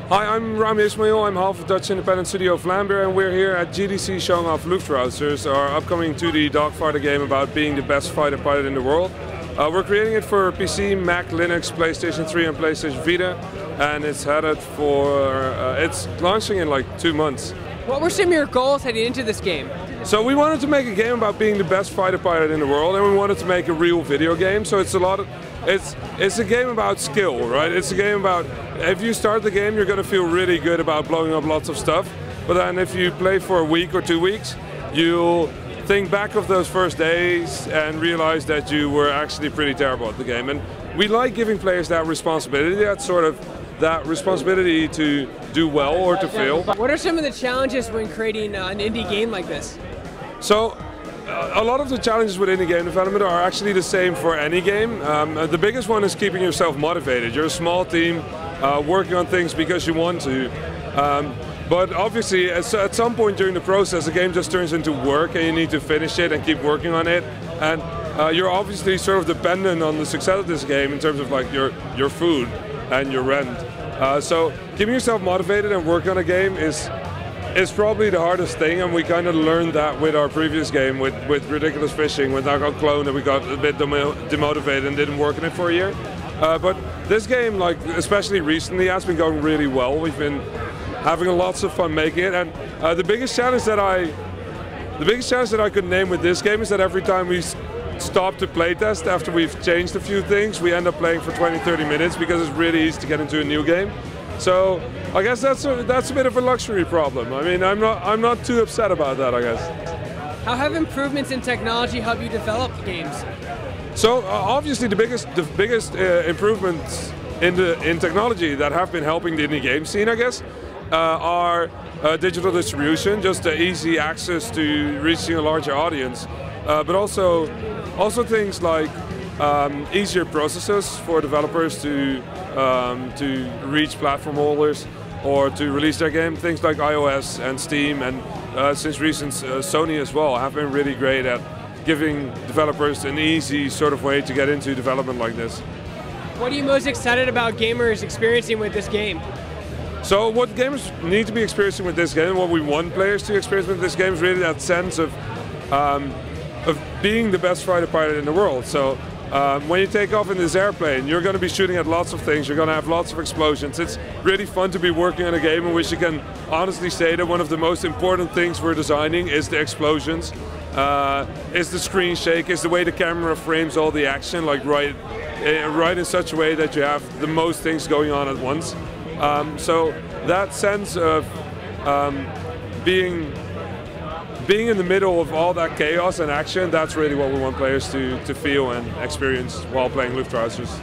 Hi, I'm Rami Ismail. I'm half of Dutch independent studio Vlambeer, and we're here at GDC showing off Luftrausers, our upcoming 2D dogfighter game about being the best fighter pilot in the world. We're creating it for PC, Mac, Linux, PlayStation 3 and PlayStation Vita, and it's headed for, it's launching in like 2 months. What were some of your goals heading into this game? So we wanted to make a game about being the best fighter pilot in the world, and we wanted to make a real video game. So it's a game about skill, right? It's a game about, if you start the game, you're going to feel really good about blowing up lots of stuff. But then if you play for a week or 2 weeks, you'll think back of those first days and realize that you were actually pretty terrible at the game. And we like giving players that responsibility, that responsibility to do well or to fail. What are some of the challenges when creating an indie game like this? So, a lot of the challenges with indie game development are actually the same for any game. The biggest one is keeping yourself motivated. You're a small team working on things because you want to. But obviously, at some point during the process, the game just turns into work and you need to finish it and keep working on it. And you're obviously sort of dependent on the success of this game in terms of like your food and your rent. So keeping yourself motivated and working on a game is probably the hardest thing, and we kind of learned that with our previous game, with Ridiculous Fishing, with our clone, that we got a bit demotivated and didn't work on it for a year. But this game, like especially recently, has been going really well. We've been having lots of fun making it, and the biggest challenge that I could name with this game is that every time we stop to playtest after we've changed a few things, we end up playing for 20-30 minutes because it's really easy to get into a new game. So I guess that's a bit of a luxury problem. I mean, I'm not too upset about that, I guess. How have improvements in technology helped you develop games? So obviously the biggest improvements in technology that have been helping the indie game scene, I guess, are digital distribution, just the easy access to reaching a larger audience, but also things like easier processes for developers to reach platform holders or to release their game. Things like iOS and Steam, and since recent Sony as well, have been really great at giving developers an easy sort of way to get into development like this. What are you most excited about gamers experiencing with this game? So what gamers need to be experiencing with this game, what we want players to experience with this game, is really that sense of being the best fighter pilot in the world. So when you take off in this airplane, you're going to be shooting at lots of things, you're going to have lots of explosions. It's really fun to be working on a game in which you can honestly say that one of the most important things we're designing is the explosions, is the screen shake, is the way the camera frames all the action, like right in such a way that you have the most things going on at once. So that sense of being in the middle of all that chaos and action, that's really what we want players to feel and experience while playing Luftrausers.